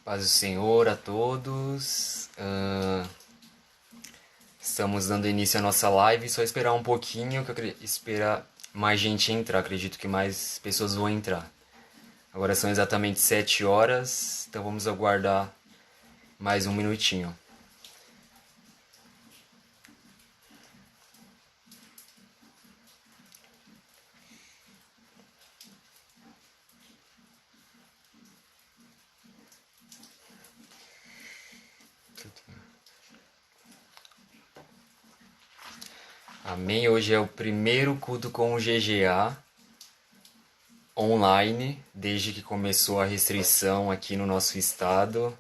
Paz do Senhor a todos. Estamos dando início à nossa live. Só esperar um pouquinho, esperar mais gente entrar. Acredito que mais pessoas vão entrar. Agora são exatamente 7 horas, então vamos aguardar mais um minutinho. Amém. Hoje é o primeiro culto com o GGA online, desde que começou a restrição aqui no nosso estado.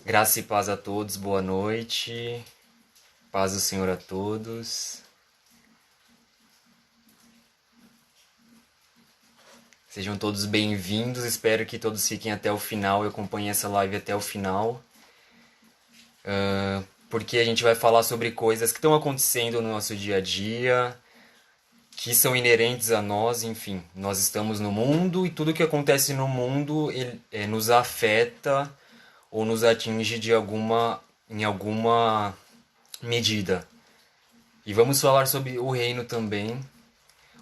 Graça e paz a todos, boa noite. Paz do Senhor a todos. Sejam todos bem-vindos, espero que todos fiquem até o final e acompanhem essa live até o final. Porque a gente vai falar sobre coisas que estão acontecendo no nosso dia a dia, que são inerentes a nós, enfim. Nós estamos no mundo e tudo que acontece no mundo nos afeta ou nos atinge em alguma medida. E vamos falar sobre o reino também,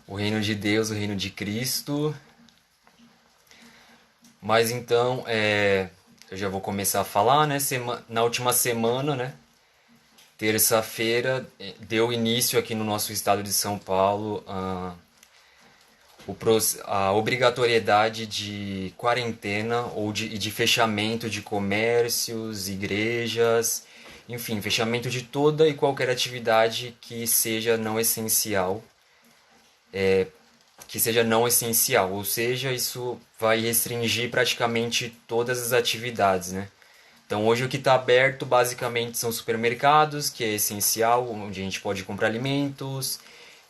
o reino de Deus, o reino de Cristo. Mas então, eu já vou começar a falar, né? Na última semana, né? Terça-feira, deu início aqui no nosso estado de São Paulo a obrigatoriedade de quarentena e de fechamento de comércios, igrejas, enfim, fechamento de toda e qualquer atividade que seja não essencial. Ou seja, isso vai restringir praticamente todas as atividades, né? Então hoje o que está aberto basicamente são supermercados, que é essencial, onde a gente pode comprar alimentos,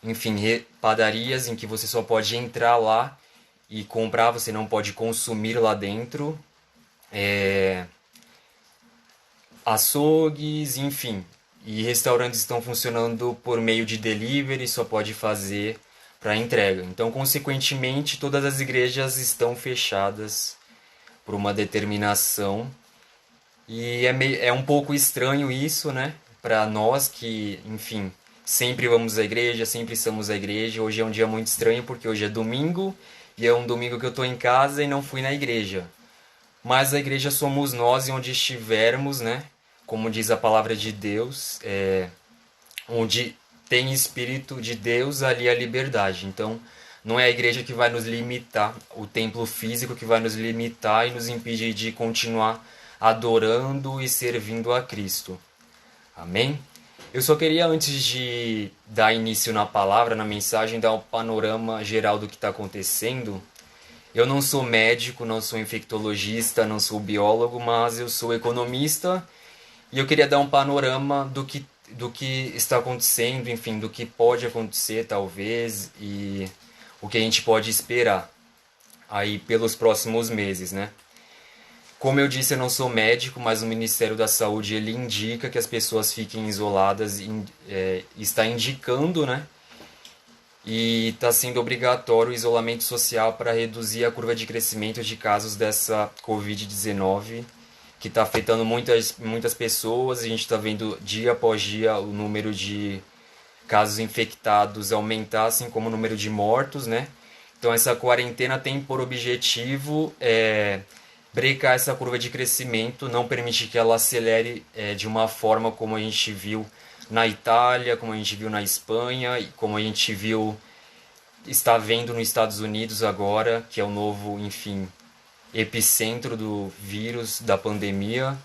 enfim, padarias em que você só pode entrar lá e comprar, você não pode consumir lá dentro, açougues, enfim. E restaurantes estão funcionando por meio de delivery, só pode fazer para entrega. Então, consequentemente, todas as igrejas estão fechadas por uma determinação. E é um pouco estranho isso, né? Para nós que, enfim, sempre vamos à igreja, sempre estamos à igreja. Hoje é um dia muito estranho porque hoje é domingo e é um domingo que eu estou em casa e não fui na igreja. Mas a igreja somos nós e onde estivermos, né? Como diz a palavra de Deus, onde tem Espírito de Deus, ali a liberdade. Então, não é a igreja que vai nos limitar, o templo físico que vai nos limitar e nos impedir de continuar adorando e servindo a Cristo. Amém? Eu só queria, antes de dar início na palavra, na mensagem, dar um panorama geral do que está acontecendo. Eu não sou médico, não sou infectologista, não sou biólogo, mas eu sou economista e eu queria dar um panorama do que está acontecendo, enfim, do que pode acontecer talvez e o que a gente pode esperar aí pelos próximos meses, né? Como eu disse, eu não sou médico, mas o Ministério da Saúde ele indica que as pessoas fiquem isoladas, está indicando, né? E está sendo obrigatório o isolamento social para reduzir a curva de crescimento de casos dessa Covid-19, que está afetando muitas pessoas. A gente está vendo dia após dia o número de casos infectados aumentar, assim como o número de mortos, né? Então essa quarentena tem por objetivo brecar essa curva de crescimento, não permitir que ela acelere de uma forma como a gente viu na Itália, como a gente viu na Espanha e como a gente viu está vendo nos Estados Unidos agora, que é o novo, enfim, epicentro do vírus, da pandemia.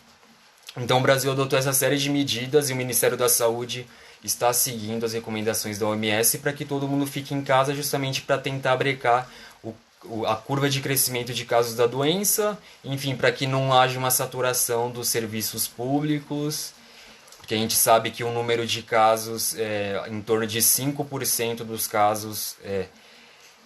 Então o Brasil adotou essa série de medidas e o Ministério da Saúde está seguindo as recomendações da OMS para que todo mundo fique em casa justamente para tentar brecar a curva de crescimento de casos da doença, enfim, para que não haja uma saturação dos serviços públicos, porque a gente sabe que o número de casos, em torno de 5% dos casos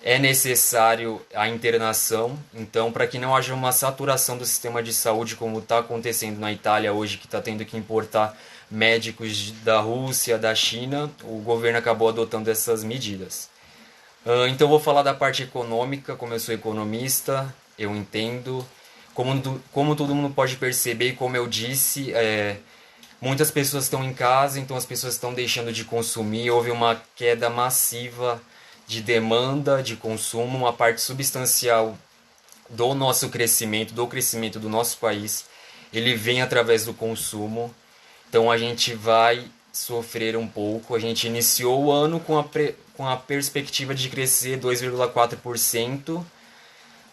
é necessário a internação. Então, para que não haja uma saturação do sistema de saúde, como está acontecendo na Itália hoje, que está tendo que importar médicos da Rússia, da China, o governo acabou adotando essas medidas. Então, vou falar da parte econômica, como eu sou economista, eu entendo Como todo mundo pode perceber, e como eu disse, muitas pessoas estão em casa, então as pessoas estão deixando de consumir. Houve uma queda massiva de demanda, de consumo, uma parte substancial do nosso crescimento, do crescimento do nosso país, ele vem através do consumo. Então a gente vai sofrer um pouco. A gente iniciou o ano com a perspectiva de crescer 2,4%,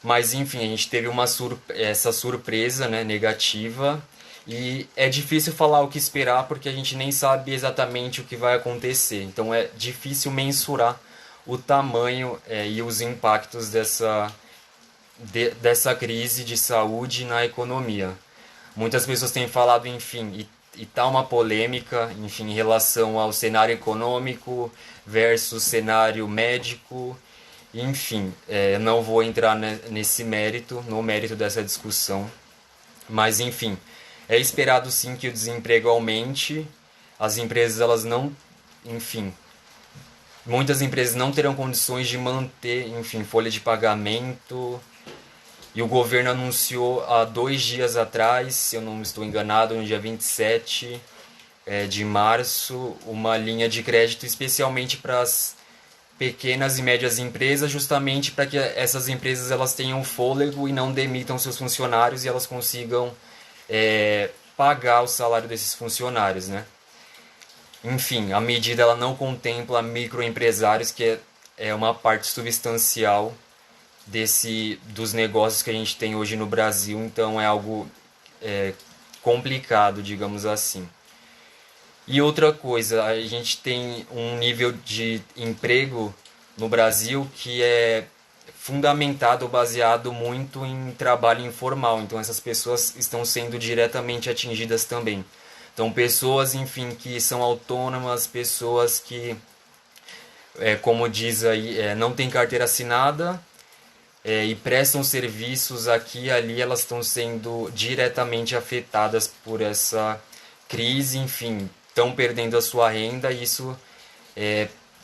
mas enfim, a gente teve essa surpresa, né, negativa. E é difícil falar o que esperar porque a gente nem sabe exatamente o que vai acontecer. Então é difícil mensurar o tamanho e os impactos dessa crise de saúde na economia. Muitas pessoas têm falado, enfim, e tá uma polêmica, enfim, em relação ao cenário econômico versus cenário médico. Enfim, não vou entrar nesse mérito, no mérito dessa discussão. Mas, enfim, é esperado sim que o desemprego aumente. As empresas, elas não, enfim, muitas empresas não terão condições de manter, enfim, folha de pagamento. E o governo anunciou há 2 dias atrás, se eu não estou enganado, no dia 27 de março, uma linha de crédito especialmente para as pequenas e médias empresas, justamente para que essas empresas elas tenham fôlego e não demitam seus funcionários e elas consigam pagar o salário desses funcionários, né? Enfim, a medida ela não contempla microempresários, que é uma parte substancial dos negócios que a gente tem hoje no Brasil, então é algo complicado, digamos assim. E outra coisa, a gente tem um nível de emprego no Brasil que é fundamentado, baseado muito em trabalho informal, então essas pessoas estão sendo diretamente atingidas também. Então pessoas, enfim, que são autônomas, pessoas que, como diz aí, não têm carteira assinada, e prestam serviços aqui e ali, elas estão sendo diretamente afetadas por essa crise, enfim, estão perdendo a sua renda e isso,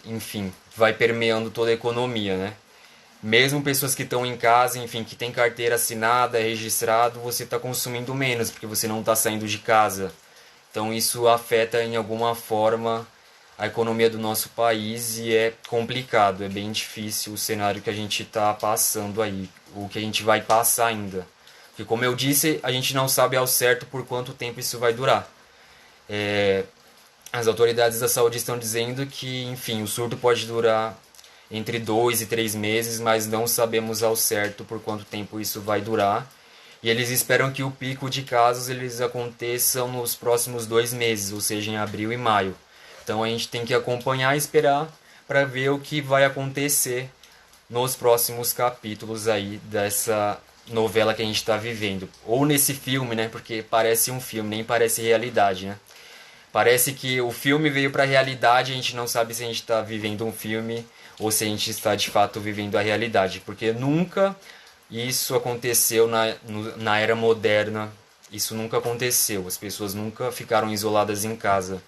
enfim, vai permeando toda a economia, né? Mesmo pessoas que estão em casa, enfim, que tem carteira assinada, registrado, você está consumindo menos porque você não está saindo de casa. Então isso afeta em alguma forma a economia do nosso país e é complicado, é bem difícil o cenário que a gente está passando aí, o que a gente vai passar ainda. Porque como eu disse, a gente não sabe ao certo por quanto tempo isso vai durar. As autoridades da saúde estão dizendo que, enfim, o surto pode durar entre 2 e 3 meses, mas não sabemos ao certo por quanto tempo isso vai durar. E eles esperam que o pico de casos eles aconteçam nos próximos 2 meses, ou seja, em abril e maio. Então a gente tem que acompanhar e esperar para ver o que vai acontecer nos próximos capítulos aí dessa novela que a gente está vivendo. Ou nesse filme, né? Porque parece um filme, nem parece realidade, né? Parece que o filme veio para a realidade, a gente não sabe se a gente está vivendo um filme ou se a gente está de fato vivendo a realidade. Porque nunca isso aconteceu na era moderna, isso nunca aconteceu, as pessoas nunca ficaram isoladas em casa.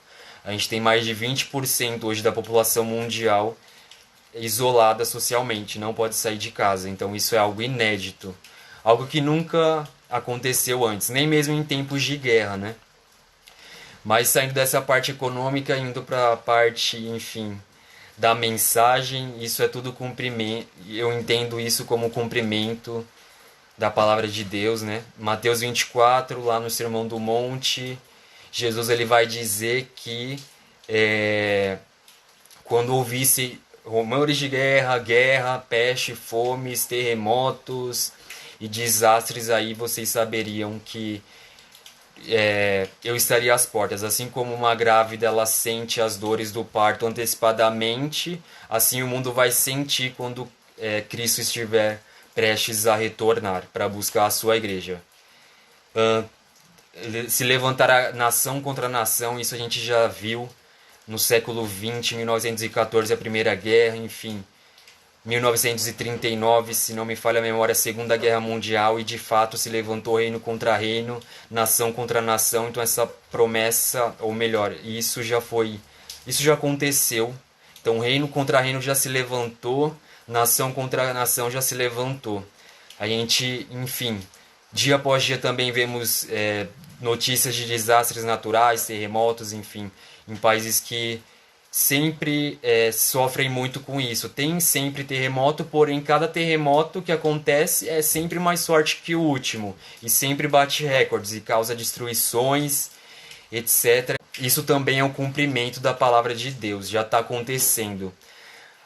A gente tem mais de 20% hoje da população mundial isolada socialmente, não pode sair de casa. Então isso é algo inédito, algo que nunca aconteceu antes, nem mesmo em tempos de guerra, né? Mas saindo dessa parte econômica, indo para a parte, enfim, da mensagem, isso é tudo cumprimento. Eu entendo isso como cumprimento da palavra de Deus, né? Mateus 24, lá no Sermão do Monte, Jesus ele vai dizer que quando ouvisse rumores de guerra, peste, fomes, terremotos e desastres, aí vocês saberiam que eu estaria às portas. Assim como uma grávida ela sente as dores do parto antecipadamente, assim o mundo vai sentir quando Cristo estiver prestes a retornar para buscar a sua igreja. Se levantará nação contra nação, isso a gente já viu no século XX, 1914, a Primeira Guerra, enfim, 1939, se não me falha a memória, a Segunda Guerra Mundial, e de fato se levantou reino contra reino, nação contra nação. Então essa promessa, ou melhor, isso já aconteceu. Então reino contra reino já se levantou, nação contra nação já se levantou. A gente, enfim, Dia após dia também vemos notícias de desastres naturais, terremotos, enfim, em países que sempre sofrem muito com isso. Tem sempre terremoto, porém cada terremoto que acontece é sempre mais forte que o último e sempre bate recordes e causa destruições, etc. Isso também é um cumprimento da palavra de Deus, já está acontecendo.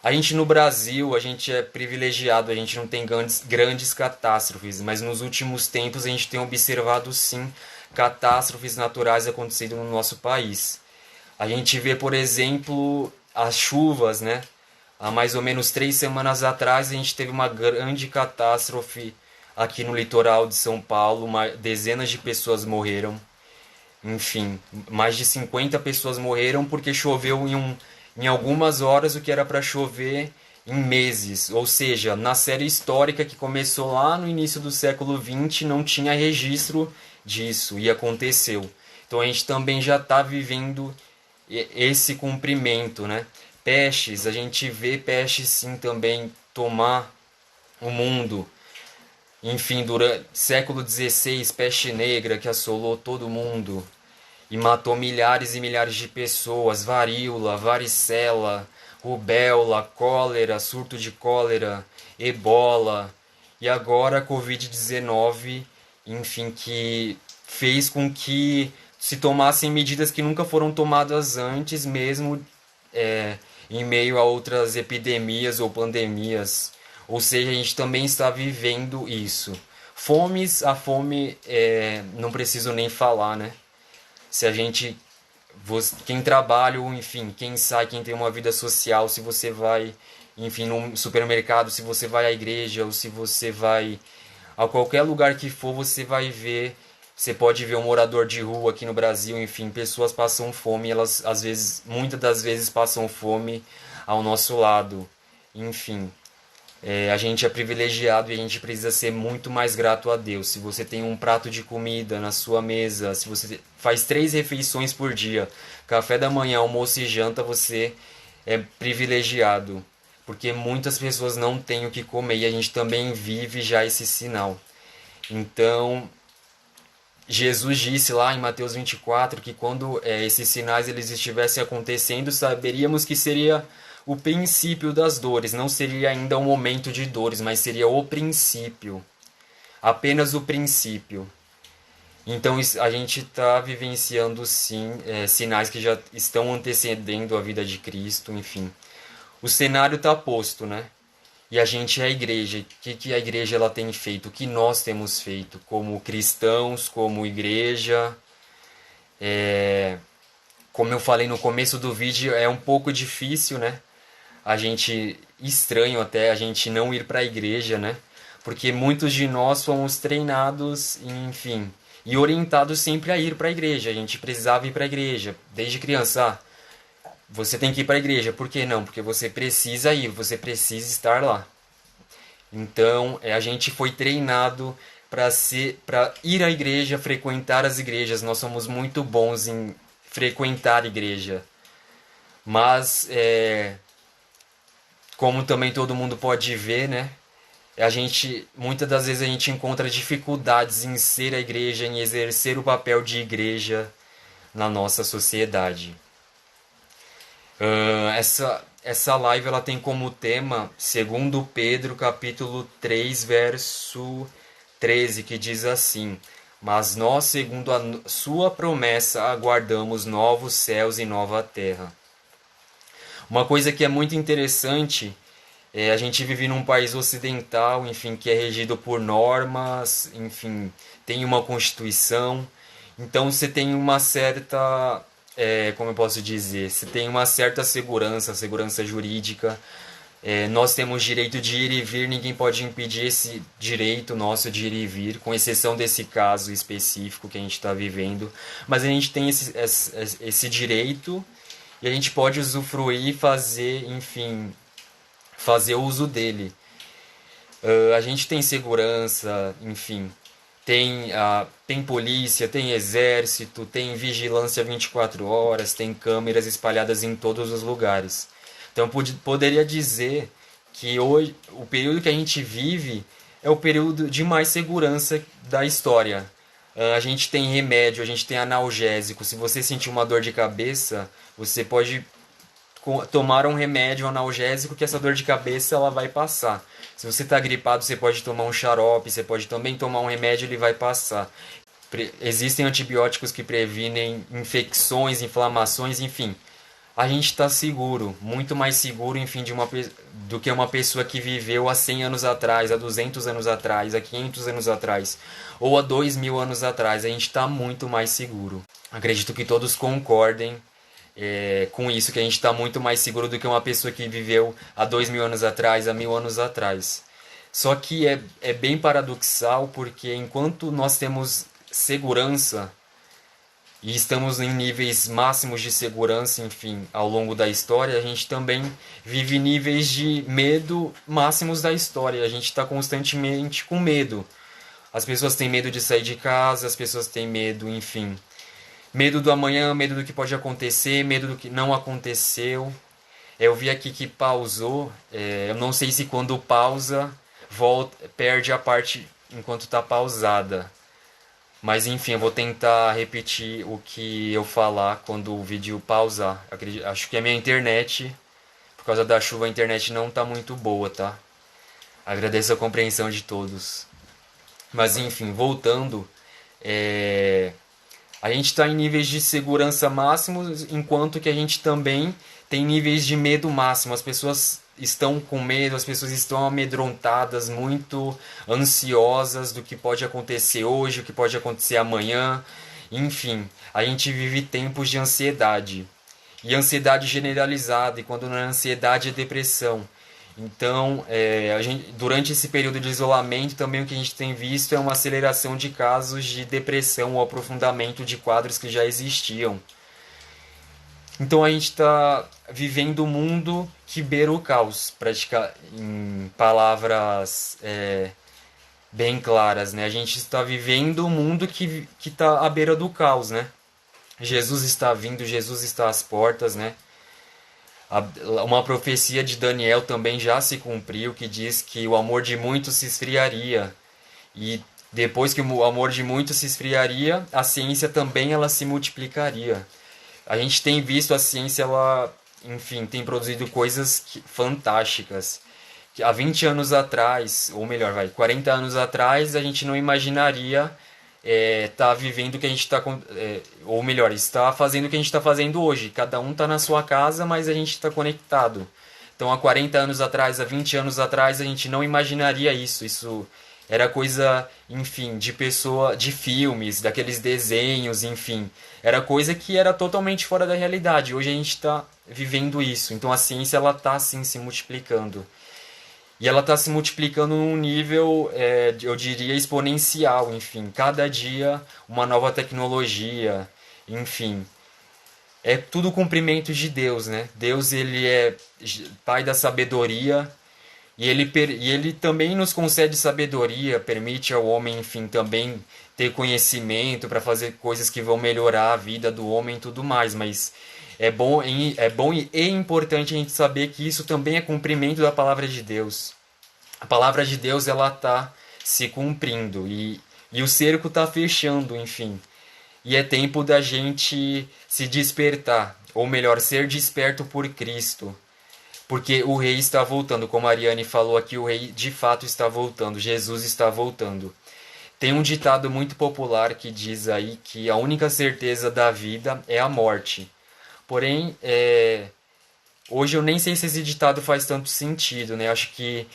A gente no Brasil, a gente é privilegiado, a gente não tem grandes catástrofes, mas nos últimos tempos a gente tem observado sim catástrofes naturais acontecendo no nosso país. A gente vê, por exemplo, as chuvas, né? Há mais ou menos 3 semanas atrás a gente teve uma grande catástrofe aqui no litoral de São Paulo, dezenas de pessoas morreram. Enfim, mais de 50 pessoas morreram porque choveu em algumas horas o que era para chover em meses. Ou seja, na série histórica que começou lá no início do século XX não tinha registro disso e aconteceu. Então a gente também já está vivendo esse cumprimento, né? Pestes, a gente vê pestes sim também tomar o mundo. Enfim, durante século XVI, peste negra que assolou todo mundo e matou milhares e milhares de pessoas, varíola, varicela, rubéola, cólera, surto de cólera, ebola e agora a Covid-19, enfim, que fez com que se tomassem medidas que nunca foram tomadas antes, mesmo em meio a outras epidemias ou pandemias. Ou seja, a gente também está vivendo isso. Fomes, a fome, não preciso nem falar, né? Se a gente, quem trabalha, ou enfim, quem sai, quem tem uma vida social, se você vai, enfim, no supermercado, se você vai à igreja, ou se você vai a qualquer lugar que for, você vai ver, você pode ver um morador de rua aqui no Brasil, enfim, pessoas passam fome, elas às vezes, muitas das vezes passam fome ao nosso lado. Enfim, a gente é privilegiado e a gente precisa ser muito mais grato a Deus. Se você tem um prato de comida na sua mesa, se você faz 3 refeições por dia, café da manhã, almoço e janta, você é privilegiado. Porque muitas pessoas não têm o que comer e a gente também vive já esse sinal. Então, Jesus disse lá em Mateus 24 que quando esses sinais eles estivessem acontecendo, saberíamos que seria o princípio das dores. Não seria ainda um momento de dores, mas seria o princípio. Apenas o princípio. Então a gente está vivenciando sim sinais que já estão antecedendo a vida de Cristo, enfim. O cenário está posto, né? E a gente é a igreja. O que a igreja ela tem feito? O que nós temos feito como cristãos, como igreja? Como eu falei no começo do vídeo, é um pouco difícil, né? A gente estranho até a gente não ir para a igreja, né? Porque muitos de nós fomos treinados, enfim, e orientados sempre a ir para a igreja. A gente precisava ir para a igreja desde criança. Você tem que ir para a igreja. Por que não? Porque você precisa ir, você precisa estar lá. Então, a gente foi treinado para ir à igreja, frequentar as igrejas. Nós somos muito bons em frequentar a igreja. Mas, como também todo mundo pode ver, né? Muitas das vezes a gente encontra dificuldades em ser a igreja, em exercer o papel de igreja na nossa sociedade. Essa live ela tem como tema segundo Pedro capítulo 3 verso 13 que diz assim: Mas nós, segundo a sua promessa, aguardamos novos céus e nova terra. Uma coisa que é muito interessante a gente vive num país ocidental, enfim, que é regido por normas, enfim, tem uma constituição. Então você tem uma certa, como eu posso dizer, você tem uma certa segurança jurídica. Nós temos direito de ir e vir, ninguém pode impedir esse direito nosso de ir e vir, com exceção desse caso específico que a gente está vivendo. Mas a gente tem esse direito e a gente pode usufruir e fazer, enfim, fazer uso dele. A gente tem segurança, enfim, tem polícia, tem exército, tem vigilância 24 horas, tem câmeras espalhadas em todos os lugares. Então poderia dizer que hoje, o período que a gente vive é o período de mais segurança da história. A gente tem remédio, a gente tem analgésico. Se você sentir uma dor de cabeça, você pode tomar um remédio analgésico que essa dor de cabeça ela vai passar. Se você está gripado, você pode tomar um xarope, você pode também tomar um remédio, ele vai passar. Existem antibióticos que previnem infecções, inflamações, enfim. A gente está seguro, muito mais seguro, enfim, do que uma pessoa que viveu há 100 anos atrás, há 200 anos atrás, há 500 anos atrás, ou há 2000 anos atrás. A gente está muito mais seguro. Acredito que todos concordem com isso, que a gente está muito mais seguro do que uma pessoa que viveu há 2000 anos atrás, há 1000 anos atrás. Só que é bem paradoxal, porque enquanto nós temos segurança e estamos em níveis máximos de segurança, enfim, ao longo da história, a gente também vive níveis de medo máximos da história. A gente está constantemente com medo. As pessoas têm medo de sair de casa, as pessoas têm medo, enfim. Medo do amanhã, medo do que pode acontecer, medo do que não aconteceu. Eu vi aqui que pausou. Eu não sei se quando pausa, perde a parte enquanto está pausada. Mas enfim, eu vou tentar repetir o que eu falar quando o vídeo pausar. Acho que a minha internet, por causa da chuva, a internet não tá muito boa, tá? Agradeço a compreensão de todos. Mas enfim, voltando, a gente está em níveis de segurança máximos, enquanto que a gente também tem níveis de medo máximo. As pessoas estão com medo, as pessoas estão amedrontadas, muito ansiosas do que pode acontecer hoje, o que pode acontecer amanhã. Enfim, a gente vive tempos de ansiedade. E ansiedade generalizada, e quando não é ansiedade é depressão. Então, durante esse período de isolamento, também o que a gente tem visto é uma aceleração de casos de depressão ou aprofundamento de quadros que já existiam. Então a gente está vivendo um mundo que beira o caos, em palavras bem claras, né? A gente está vivendo um mundo que está à beira do caos, né? Jesus está vindo, Jesus está às portas, né? Uma profecia de Daniel também já se cumpriu, que diz que o amor de muitos se esfriaria. E depois que o amor de muitos se esfriaria, a ciência também ela se multiplicaria. A gente tem visto a ciência, ela, enfim, tem produzido coisas fantásticas. Que há 20 anos atrás, ou melhor, 40 anos atrás, a gente não imaginaria tá vivendo o que a gente está, ou melhor, está fazendo o que a gente está fazendo hoje. Cada um está na sua casa, mas a gente está conectado. Então, há 40 anos atrás, há 20 anos atrás, a gente não imaginaria isso. Isso era coisa, enfim, de pessoa, de filmes, daqueles desenhos, enfim. Era coisa que era totalmente fora da realidade. Hoje a gente está vivendo isso. Então, a ciência ela está assim se multiplicando. E ela está se multiplicando num nível, eu diria, exponencial, enfim. Cada dia uma nova tecnologia, enfim. É tudo cumprimento de Deus, né? Deus, ele é pai da sabedoria e ele também nos concede sabedoria, permite ao homem, enfim, também ter conhecimento para fazer coisas que vão melhorar a vida do homem e tudo mais, mas é bom e importante a gente saber que isso também é cumprimento da palavra de Deus. A palavra de Deus ela está se cumprindo e o cerco está fechando, enfim. E é tempo da gente se despertar, ou melhor, ser desperto por Cristo. Porque o rei está voltando, como a Ariane falou aqui, o rei de fato está voltando, Jesus está voltando. Tem um ditado muito popular que diz aí que a única certeza da vida é a morte. Porém, hoje eu nem sei se esse ditado faz tanto sentido, né? Acho que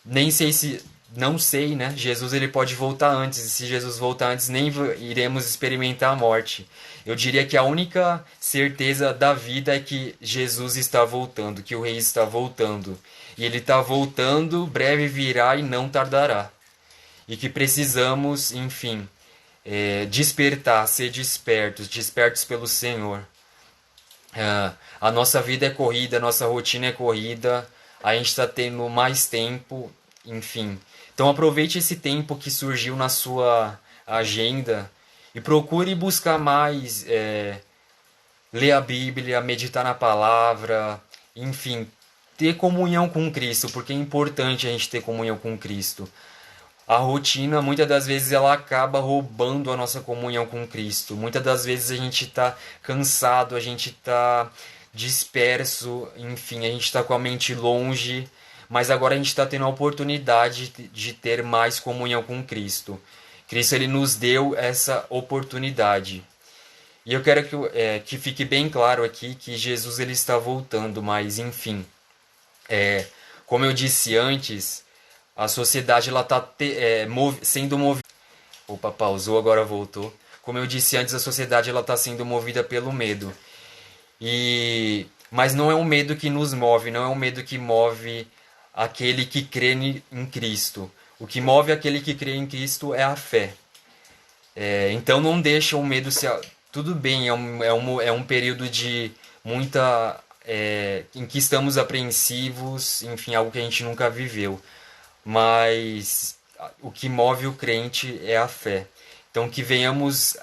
nem sei se, não sei, né? Jesus ele pode voltar antes, e se Jesus voltar antes, nem iremos experimentar a morte. Eu diria que a única certeza da vida é que Jesus está voltando, que o Rei está voltando. E ele está voltando, breve virá e não tardará. E que precisamos, enfim, despertar, ser despertos, despertos pelo Senhor. A nossa vida é corrida, a nossa rotina é corrida, a gente está tendo mais tempo, enfim. Então aproveite esse tempo que surgiu na sua agenda e procure buscar mais, ler a Bíblia, meditar na palavra, enfim, ter comunhão com Cristo, porque é importante a gente ter comunhão com Cristo. a rotina, muitas das vezes, ela acaba roubando a nossa comunhão com Cristo. Muitas das vezes a gente está cansado, a gente está disperso, enfim, a gente está com a mente longe, mas agora a gente está tendo a oportunidade de ter mais comunhão com Cristo. Cristo, ele nos deu essa oportunidade. E eu quero que fique bem claro aqui que Jesus, ele está voltando, mas enfim, como eu disse antes, a sociedade ela está sendo movida. Opa, pausou, agora voltou. Como eu disse antes, a sociedade ela está sendo movida pelo medo. Mas não é um medo que nos move, não é um medo que move aquele que crê em Cristo. O que move aquele que crê em Cristo é a fé. Então não deixa o medo se. Tudo bem, é um período de muita. Em que estamos apreensivos, enfim, algo que a gente nunca viveu. Mas o que move o crente é a fé. Então que venhamos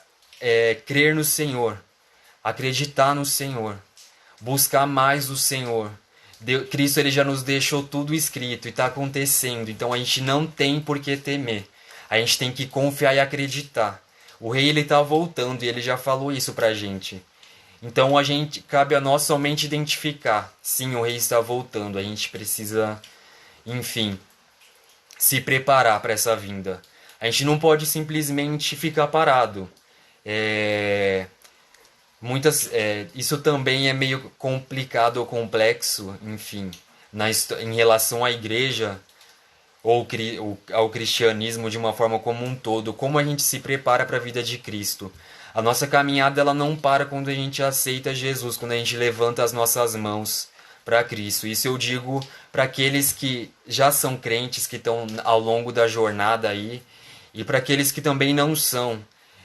crer no Senhor, acreditar no Senhor, buscar mais o Senhor. Cristo, ele já nos deixou tudo escrito e está acontecendo, então a gente não tem por que temer. A gente tem que confiar e acreditar. O rei, ele está voltando e ele já falou isso pra gente. Então cabe a nós somente identificar, sim, o rei está voltando. A gente precisa, enfim, se preparar para essa vinda. A gente não pode simplesmente ficar parado. Isso também é meio complicado ou complexo, enfim, em relação à igreja ou ao cristianismo de uma forma como um todo. Como a gente se prepara para a vida de Cristo? A nossa caminhada ela não para quando a gente aceita Jesus, quando a gente levanta as nossas mãos para Cristo. Isso eu digo para aqueles que já são crentes, que estão ao longo da jornada aí, e para aqueles que também não são.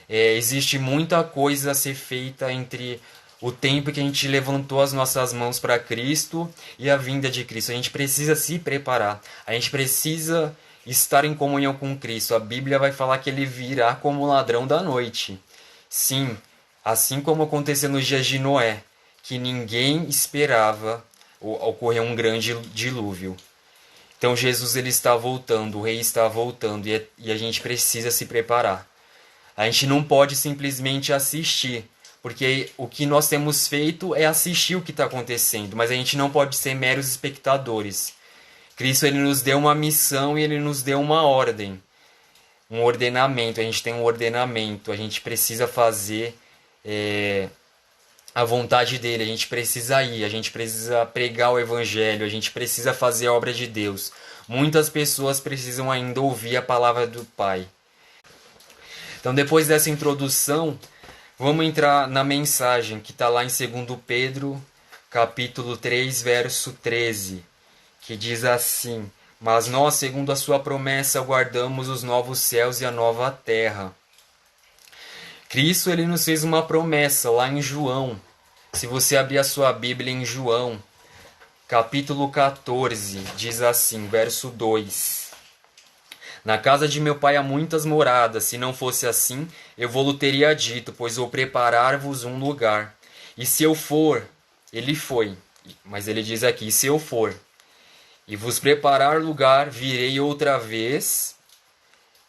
Existe muita coisa a ser feita entre o tempo que a gente levantou as nossas mãos para Cristo e a vinda de Cristo. A gente precisa se preparar. A gente precisa estar em comunhão com Cristo. A Bíblia vai falar que ele virá como ladrão da noite. Sim, assim como aconteceu nos dias de Noé, que ninguém esperava ocorrer um grande dilúvio. Então Jesus, ele está voltando, o rei está voltando e a gente precisa se preparar. A gente não pode simplesmente assistir, porque o que nós temos feito é assistir o que está acontecendo, mas a gente não pode ser meros espectadores. Cristo, ele nos deu uma missão e ele nos deu uma ordem, um ordenamento. A gente tem um ordenamento, a gente precisa fazer a vontade dele, a gente precisa ir, a gente precisa pregar o evangelho, a gente precisa fazer a obra de Deus. Muitas pessoas precisam ainda ouvir a palavra do Pai. Então, depois dessa introdução, vamos entrar na mensagem que está lá em 2 Pedro, capítulo 3, verso 13, que diz assim: Mas nós, segundo a sua promessa, aguardamos os novos céus e a nova terra. Cristo, ele nos fez uma promessa lá em João. Se você abrir a sua Bíblia em João, capítulo 14, diz assim, verso 2: Na casa de meu pai há muitas moradas, se não fosse assim, eu vou-lo teria dito, pois vou preparar-vos um lugar. E se eu for, ele foi, mas ele diz aqui, se eu for, e vos preparar lugar, virei outra vez,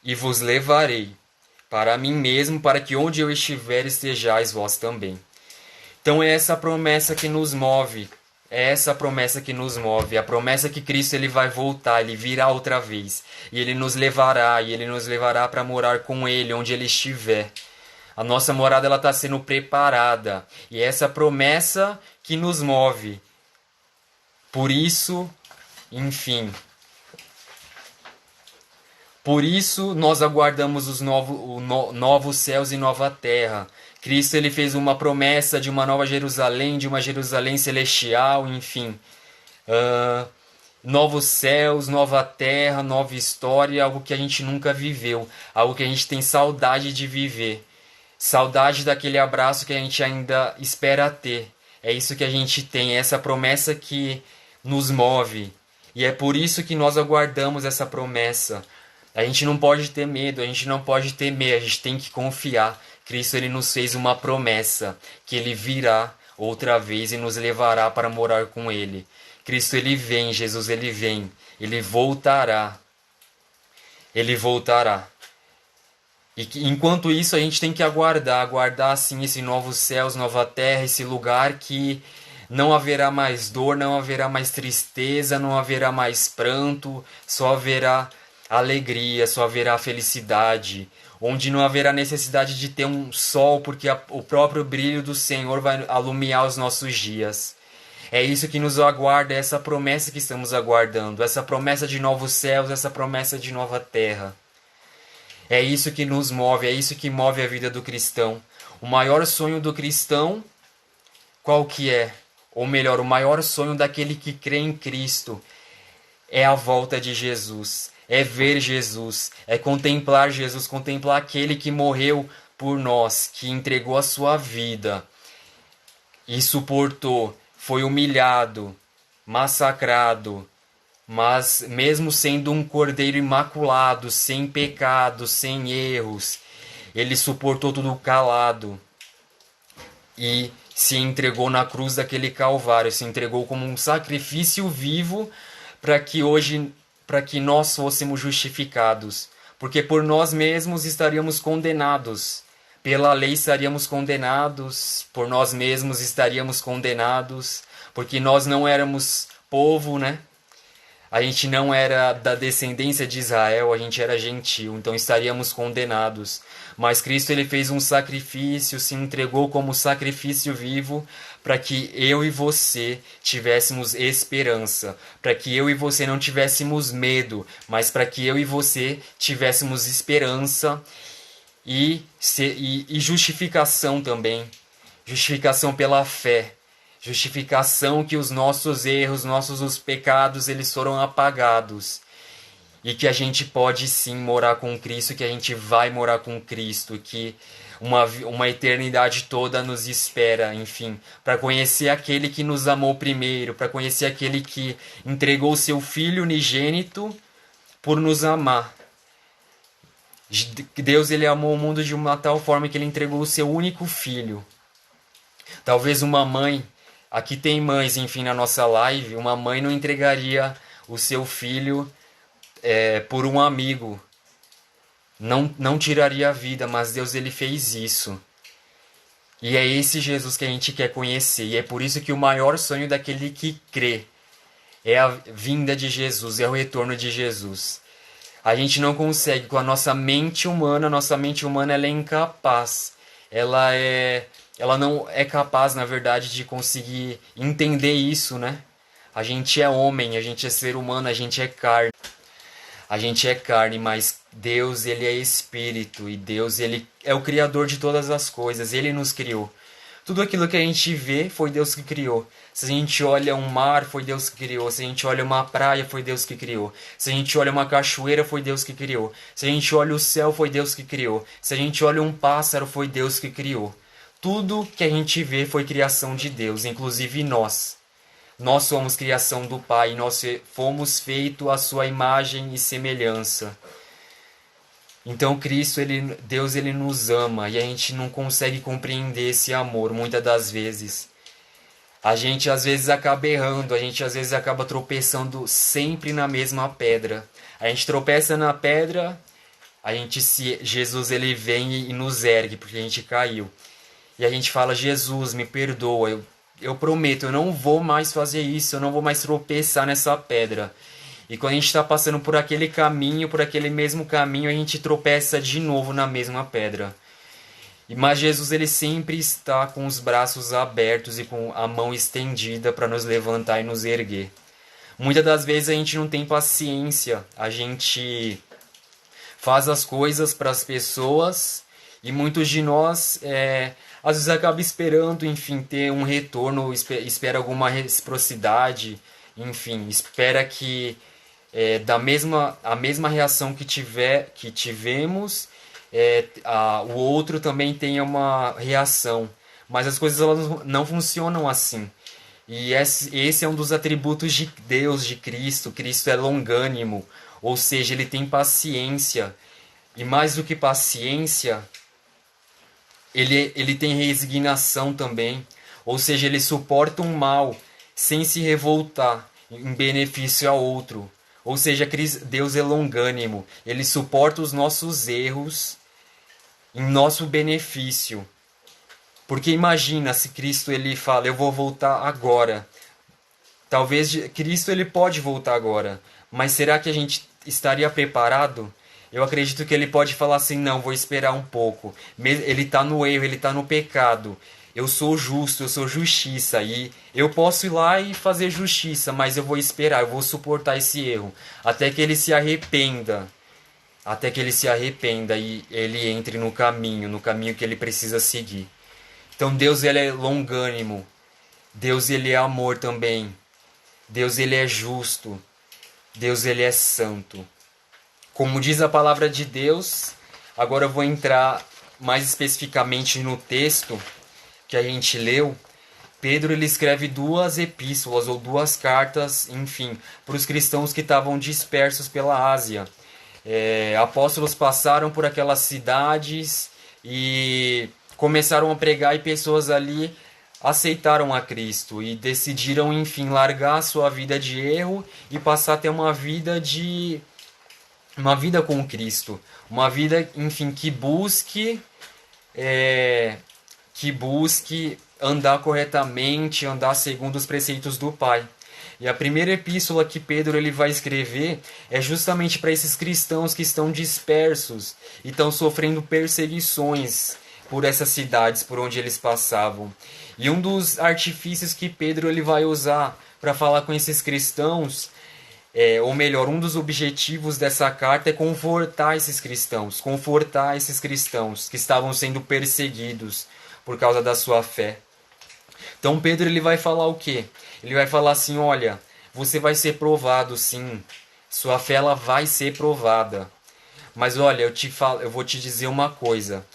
e vos levarei, para mim mesmo, para que onde eu estiver estejais vós também. Então é essa promessa que nos move. É essa promessa que nos move, a promessa que Cristo ele vai voltar, ele virá outra vez, e ele nos levará para morar com ele onde ele estiver. A nossa morada ela está sendo preparada, e é essa promessa que nos move. Por isso, enfim, por isso nós aguardamos os novos céus e nova terra. Cristo ele fez uma promessa de uma nova Jerusalém, de uma Jerusalém celestial, enfim. Novos céus, nova terra, nova história, algo que a gente nunca viveu, algo que a gente tem saudade de viver. Saudade daquele abraço que a gente ainda espera ter. É isso que a gente tem, é essa promessa que nos move. E é por isso que nós aguardamos essa promessa. A gente não pode ter medo, a gente não pode temer, a gente tem que confiar. Cristo ele nos fez uma promessa, que ele virá outra vez e nos levará para morar com ele. Cristo ele vem, Jesus ele vem, ele voltará. ele voltará. E que, enquanto isso a gente tem que aguardar assim esse novos céus, nova terra, esse lugar que não haverá mais dor, não haverá mais tristeza, não haverá mais pranto, só haverá alegria, só haverá felicidade, onde não haverá necessidade de ter um sol, porque o próprio brilho do Senhor vai alumiar os nossos dias. É isso que nos aguarda, é essa promessa que estamos aguardando, essa promessa de novos céus, essa promessa de nova terra. É isso que nos move, é isso que move a vida do cristão. O maior sonho do cristão, qual que é? Ou melhor, o maior sonho daquele que crê em Cristo é a volta de Jesus, é ver Jesus, é contemplar Jesus, contemplar aquele que morreu por nós, que entregou a sua vida e suportou, foi humilhado, massacrado, mas mesmo sendo um cordeiro imaculado, sem pecado, sem erros, ele suportou tudo calado e se entregou na cruz daquele Calvário, se entregou como um sacrifício vivo para que nós fôssemos justificados, porque por nós mesmos estaríamos condenados. Pela lei estaríamos condenados, por nós mesmos estaríamos condenados, porque nós não éramos povo, né? A gente não era da descendência de Israel, a gente era gentil, então estaríamos condenados. Mas Cristo ele fez um sacrifício, se entregou como sacrifício vivo para que eu e você tivéssemos esperança, para que eu e você não tivéssemos medo, mas para que eu e você tivéssemos esperança e justificação também, justificação pela fé. Justificação que os nossos erros, os pecados, eles foram apagados. E que a gente pode sim morar com Cristo, que a gente vai morar com Cristo, que uma eternidade toda nos espera, enfim, para conhecer aquele que nos amou primeiro, para conhecer aquele que entregou seu Filho unigênito por nos amar. Deus ele amou o mundo de uma tal forma que ele entregou o seu único filho. Talvez uma mãe, aqui tem mães, enfim, na nossa live, uma mãe não entregaria o seu filho por um amigo. Não tiraria a vida, mas Deus ele fez isso. E é esse Jesus que a gente quer conhecer. E é por isso que o maior sonho daquele que crê é a vinda de Jesus, é o retorno de Jesus. A gente não consegue com a nossa mente humana ela é incapaz. Ela não é capaz, na verdade, de conseguir entender isso, né? A gente é homem, a gente é ser humano, a gente é carne. A gente é carne, mas Deus, ele é espírito e Deus, ele é o criador de todas as coisas, ele nos criou. Tudo aquilo que a gente vê foi Deus que criou. Se a gente olha um mar, foi Deus que criou. Se a gente olha uma praia, foi Deus que criou. Se a gente olha uma cachoeira, foi Deus que criou. Se a gente olha o céu, foi Deus que criou. Se a gente olha um pássaro, foi Deus que criou. Tudo que a gente vê foi criação de Deus, inclusive nós. Nós somos criação do Pai, nós fomos feitos à sua imagem e semelhança. Então Cristo, Deus ele nos ama e a gente não consegue compreender esse amor muitas das vezes. A gente às vezes acaba errando, a gente às vezes acaba tropeçando sempre na mesma pedra. A gente tropeça na pedra, Jesus ele vem e nos ergue porque a gente caiu. E a gente fala, Jesus, me perdoa, eu prometo, eu não vou mais fazer isso, eu não vou mais tropeçar nessa pedra. E quando a gente está passando por aquele caminho, por aquele mesmo caminho, a gente tropeça de novo na mesma pedra. Mas Jesus ele sempre está com os braços abertos e com a mão estendida para nos levantar e nos erguer. Muitas das vezes a gente não tem paciência, a gente faz as coisas para as pessoas e muitos de nós às vezes acaba esperando, enfim, ter um retorno, espera alguma reciprocidade, enfim, espera que a mesma reação que tivemos, o outro também tenha uma reação. Mas as coisas elas não funcionam assim. E esse é um dos atributos de Deus, de Cristo. Cristo é longânimo, ou seja, ele tem paciência. E mais do que paciência, ele tem resignação também. Ou seja, ele suporta um mal sem se revoltar em benefício a outro. Ou seja, Deus é longânimo, ele suporta os nossos erros em nosso benefício. Porque imagina se Cristo ele fala, eu vou voltar agora. Talvez Cristo ele pode voltar agora, mas será que a gente estaria preparado? Eu acredito que ele pode falar assim, não, vou esperar um pouco. Ele está no erro, ele está no pecado. Eu sou justo, eu sou justiça e eu posso ir lá e fazer justiça, mas eu vou esperar, eu vou suportar esse erro até que ele se arrependa. Até que ele se arrependa e ele entre no caminho que ele precisa seguir. Então Deus ele é longânimo. Deus ele é amor também. Deus ele é justo. Deus ele é santo. Como diz a palavra de Deus, agora eu vou entrar mais especificamente no texto que a gente leu. Pedro ele escreve duas epístolas ou duas cartas, enfim, para os cristãos que estavam dispersos pela Ásia. Apóstolos passaram por aquelas cidades e começaram a pregar e pessoas ali aceitaram a Cristo e decidiram, enfim, largar a sua vida de erro e passar a ter uma vida com Cristo, uma vida, enfim, que busque andar corretamente, andar segundo os preceitos do Pai. E a primeira epístola que Pedro ele vai escrever é justamente para esses cristãos que estão dispersos e estão sofrendo perseguições por essas cidades por onde eles passavam. E um dos artifícios que Pedro ele vai usar para falar com esses cristãos, ou melhor, um dos objetivos dessa carta é confortar esses cristãos que estavam sendo perseguidos por causa da sua fé. Então Pedro ele vai falar o quê? Ele vai falar assim, olha, você vai ser provado sim, sua fé ela vai ser provada. Mas olha, eu vou te dizer uma coisa,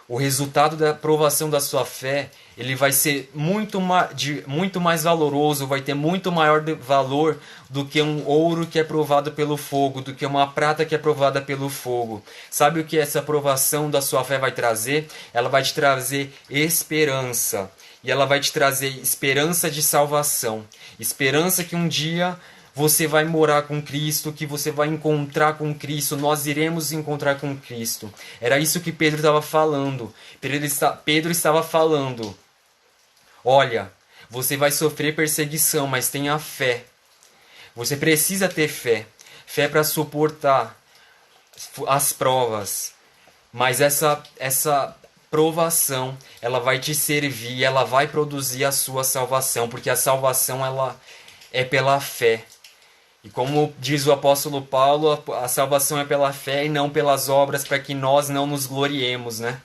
o resultado da provação da sua fé, ele vai ser muito mais valoroso, vai ter muito maior valor do que um ouro que é provado pelo fogo, do que uma prata que é provada pelo fogo. Sabe o que essa provação da sua fé vai trazer? Ela vai te trazer esperança. E ela vai te trazer esperança de salvação. Esperança que um dia você vai morar com Cristo, que você vai encontrar com Cristo, nós iremos encontrar com Cristo. Era isso que Pedro estava falando. Pedro estava falando, olha, você vai sofrer perseguição, mas tenha fé. Você precisa ter fé. Fé para suportar as provas. Mas essa provação, ela vai te servir, ela vai produzir a sua salvação, porque a salvação ela é pela fé. E como diz o apóstolo Paulo, a salvação é pela fé e não pelas obras, para que nós não nos gloriemos, né?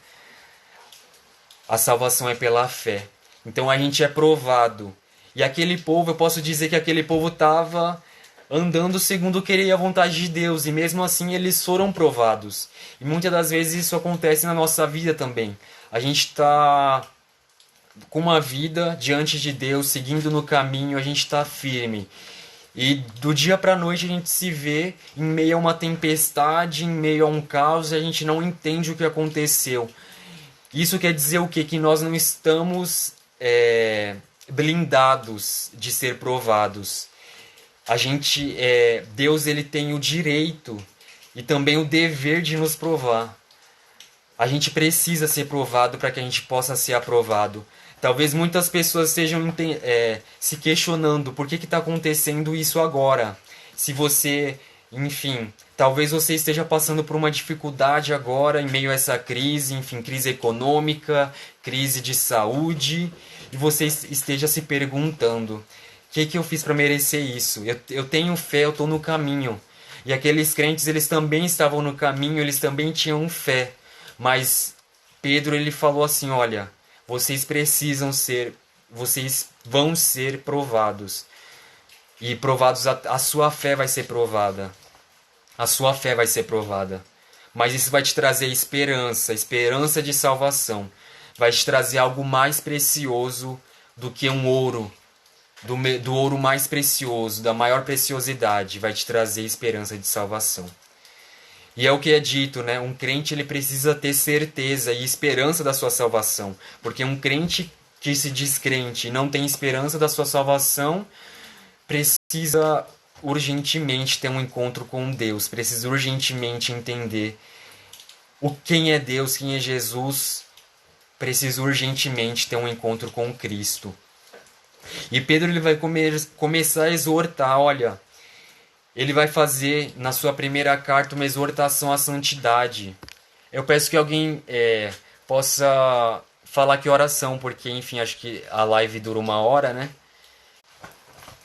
A salvação é pela fé. Então a gente é provado. E aquele povo, eu posso dizer que aquele povo estava andando segundo o querer e a vontade de Deus, e mesmo assim eles foram provados. E muitas das vezes isso acontece na nossa vida também. A gente está com uma vida diante de Deus, seguindo no caminho, a gente está firme. E do dia para a noite a gente se vê em meio a uma tempestade, em meio a um caos, e a gente não entende o que aconteceu. Isso quer dizer o quê? Que nós não estamos blindados de ser provados. Deus ele tem o direito e também o dever de nos provar. A gente precisa ser provado para que a gente possa ser aprovado. Talvez muitas pessoas estejam se questionando por que está acontecendo isso agora. Se você, enfim, talvez você esteja passando por uma dificuldade agora em meio a essa crise, enfim, crise econômica, crise de saúde, e você esteja se perguntando: o que eu fiz para merecer isso? Eu tenho fé, eu estou no caminho. E aqueles crentes, eles também estavam no caminho, eles também tinham fé. Mas Pedro, ele falou assim, olha, vocês vão ser provados. E provados, a sua fé vai ser provada. A sua fé vai ser provada. Mas isso vai te trazer esperança de salvação. Vai te trazer algo mais precioso do que um ouro. Do ouro mais precioso, da maior preciosidade, vai te trazer esperança de salvação. E é o que é dito, né? Um crente ele precisa ter certeza e esperança da sua salvação. Porque um crente que se diz crente e não tem esperança da sua salvação, precisa urgentemente ter um encontro com Deus, precisa urgentemente entender quem é Deus, quem é Jesus, precisa urgentemente ter um encontro com Cristo. E Pedro ele vai começar a exortar, olha, ele vai fazer na sua primeira carta uma exortação à santidade. Eu peço que alguém possa falar que oração, porque enfim, acho que a live dura 1 hora, né?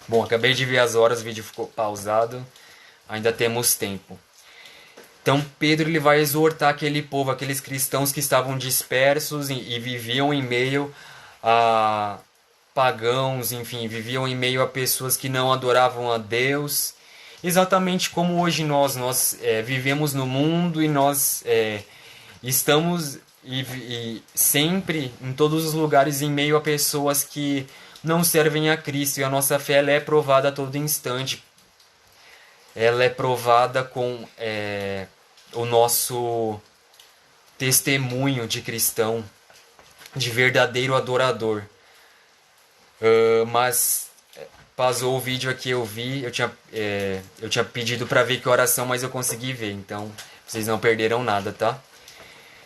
Bom, acabei de ver as horas, o vídeo ficou pausado, ainda temos tempo. Então Pedro ele vai exortar aquele povo, aqueles cristãos que estavam dispersos e viviam em meio a pagãos, enfim, viviam em meio a pessoas que não adoravam a Deus. Exatamente como hoje nós vivemos no mundo e nós estamos e sempre em todos os lugares em meio a pessoas que não servem a Cristo, e a nossa fé ela é provada a todo instante. Ela é provada com o nosso testemunho de cristão, de verdadeiro adorador. Mas passou o vídeo aqui, eu vi, eu tinha pedido para ver que oração, mas eu consegui ver, então vocês não perderam nada, tá?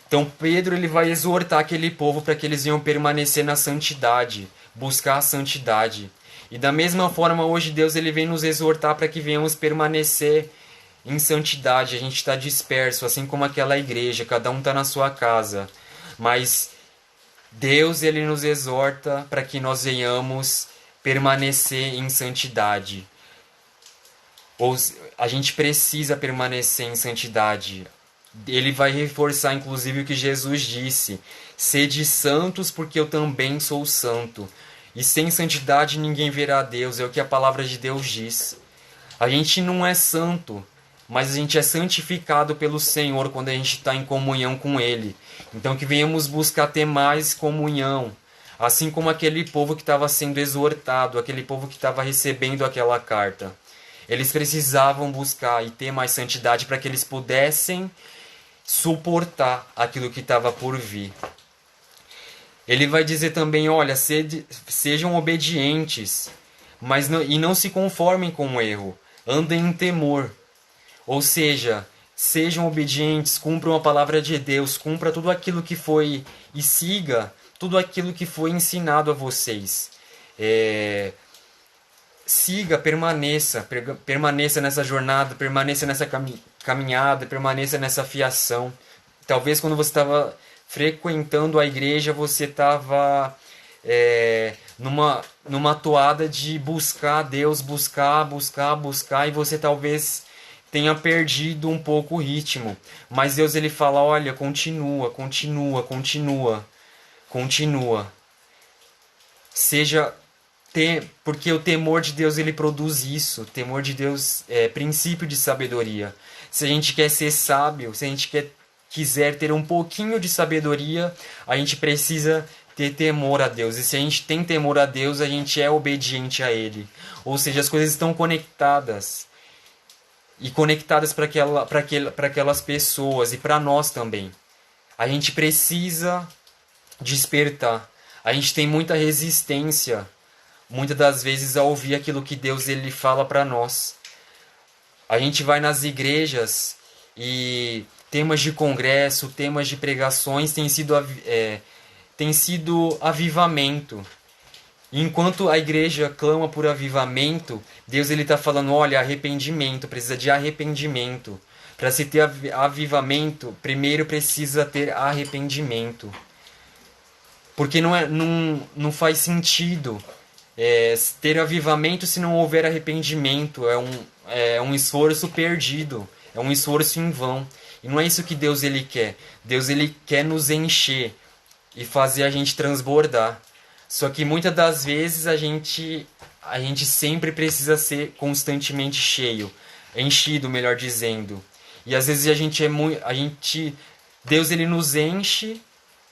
Então Pedro ele vai exortar aquele povo para que eles iam permanecer na santidade, buscar a santidade. E da mesma forma hoje Deus ele vem nos exortar para que venhamos permanecer em santidade. A gente está disperso, assim como aquela igreja, cada um está na sua casa. Mas Deus ele nos exorta para que nós venhamos permanecer em santidade. Ou a gente precisa permanecer em santidade. Ele vai reforçar inclusive o que Jesus disse: sede santos porque eu também sou santo. E sem santidade ninguém verá a Deus, é o que a palavra de Deus diz. A gente não é santo, mas a gente é santificado pelo Senhor quando a gente está em comunhão com Ele. Então que venhamos buscar ter mais comunhão, assim como aquele povo que estava sendo exortado, aquele povo que estava recebendo aquela carta. Eles precisavam buscar e ter mais santidade para que eles pudessem suportar aquilo que estava por vir. Ele vai dizer também, olha, sejam obedientes, mas não se conformem com o erro, andem em temor. Ou seja, sejam obedientes, cumpram a palavra de Deus, cumpra tudo aquilo que foi e siga tudo aquilo que foi ensinado a vocês. Siga, permaneça nessa jornada, permaneça nessa caminhada, permaneça nessa fiação. Talvez quando você estava frequentando a igreja, você estava numa toada de buscar Deus, buscar, e você talvez tenha perdido um pouco o ritmo. Mas Deus ele fala, olha, continua. Porque o temor de Deus ele produz isso. O temor de Deus é princípio de sabedoria. Se a gente quer ser sábio, se a gente quiser ter um pouquinho de sabedoria, a gente precisa ter temor a Deus. E se a gente tem temor a Deus, a gente é obediente a Ele. Ou seja, as coisas estão conectadas. E conectadas para aquelas pessoas e para nós também. A gente precisa despertar. A gente tem muita resistência muitas das vezes a ouvir aquilo que Deus ele fala para nós. A gente vai nas igrejas e temas de congresso, temas de pregações tem sido avivamento. E enquanto a igreja clama por avivamento, Deus ele está falando, olha, arrependimento, precisa de arrependimento. Para se ter avivamento, primeiro precisa ter arrependimento. Porque não faz sentido ter avivamento se não houver arrependimento. É um esforço perdido, é um esforço em vão. E não é isso que Deus ele quer. Deus ele quer nos encher e fazer a gente transbordar. Só que muitas das vezes a gente sempre precisa ser constantemente enchido, melhor dizendo. E às vezes Deus ele nos enche,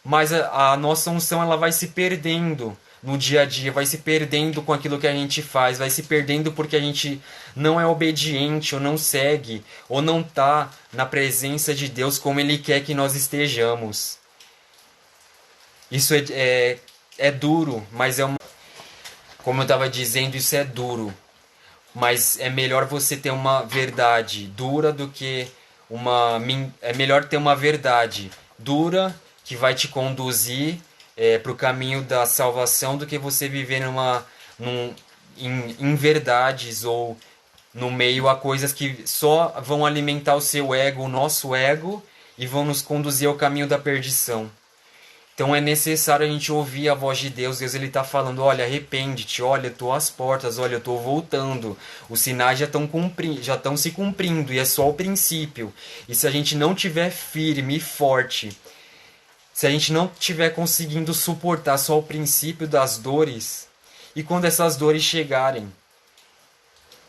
mas a nossa unção ela vai se perdendo no dia a dia, vai se perdendo com aquilo que a gente faz, vai se perdendo porque a gente não é obediente, ou não segue, ou não está na presença de Deus como Ele quer que nós estejamos. Isso é duro, mas como eu estava dizendo, isso é duro. mas é melhor você ter uma verdade dura do que é melhor ter uma verdade dura que vai te conduzir para o caminho da salvação do que você viver em verdades ou no meio a coisas que só vão alimentar o seu ego, o nosso ego, e vão nos conduzir ao caminho da perdição. Então é necessário a gente ouvir a voz de Deus. Deus ele está falando, olha, arrepende-te, olha, eu estou às portas, olha, eu estou voltando. Os sinais já estão se cumprindo e é só o princípio. E se a gente não tiver firme e forte, se a gente não tiver conseguindo suportar só o princípio das dores, e quando essas dores chegarem,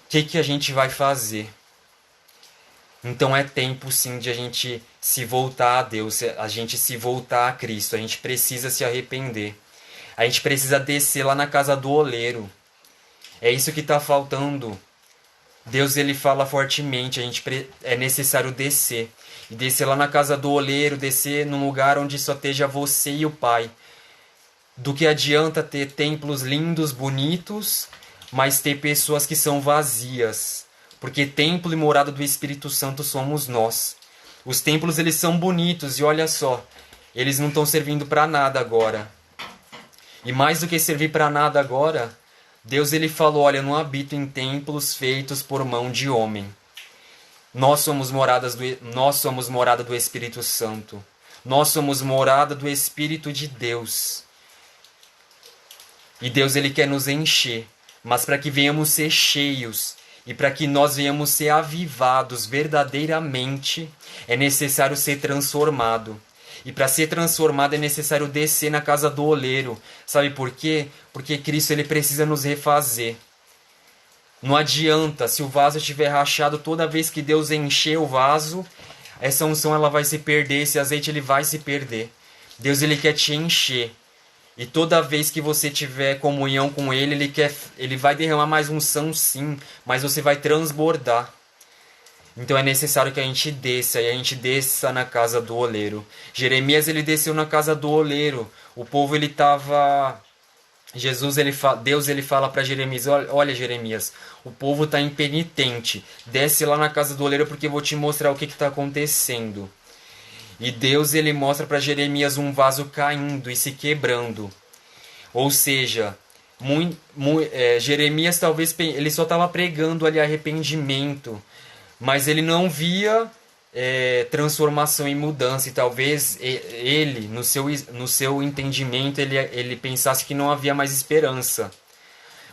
o que a gente vai fazer? Então é tempo sim de a gente se voltar a Deus, a gente se voltar a Cristo, a gente precisa se arrepender. A gente precisa descer lá na casa do oleiro. É isso que está faltando. Deus ele fala fortemente, é necessário descer. E descer lá na casa do oleiro, descer num lugar onde só esteja você e o Pai. Do que adianta ter templos lindos, bonitos, mas ter pessoas que são vazias. Porque templo e morada do Espírito Santo somos nós. Os templos eles são bonitos e olha só, eles não estão servindo para nada agora. E mais do que servir para nada agora, Deus ele falou, olha, eu não habito em templos feitos por mão de homem. Nós somos morada do Espírito Santo. Nós somos morada do Espírito de Deus. E Deus ele quer nos encher, mas para que venhamos ser cheios e para que nós venhamos ser avivados verdadeiramente, é necessário ser transformado. E para ser transformado é necessário descer na casa do oleiro. Sabe por quê? Porque Cristo ele precisa nos refazer. Não adianta, se o vaso estiver rachado, toda vez que Deus encher o vaso, essa unção ela vai se perder, esse azeite ele vai se perder. Deus ele quer te encher. E toda vez que você tiver comunhão com Ele, Ele vai derramar mais unção sim, mas você vai transbordar. Então é necessário que a gente desça, e a gente desça na casa do oleiro. Jeremias ele desceu na casa do oleiro. O povo ele estava... Deus ele fala para Jeremias, olha Jeremias, o povo está impenitente. Desce lá na casa do oleiro porque eu vou te mostrar o que está acontecendo. E Deus ele mostra para Jeremias um vaso caindo e se quebrando. Ou seja, Jeremias talvez ele só estava pregando ali arrependimento, mas ele não via transformação e mudança. E talvez ele, no seu entendimento, ele pensasse que não havia mais esperança.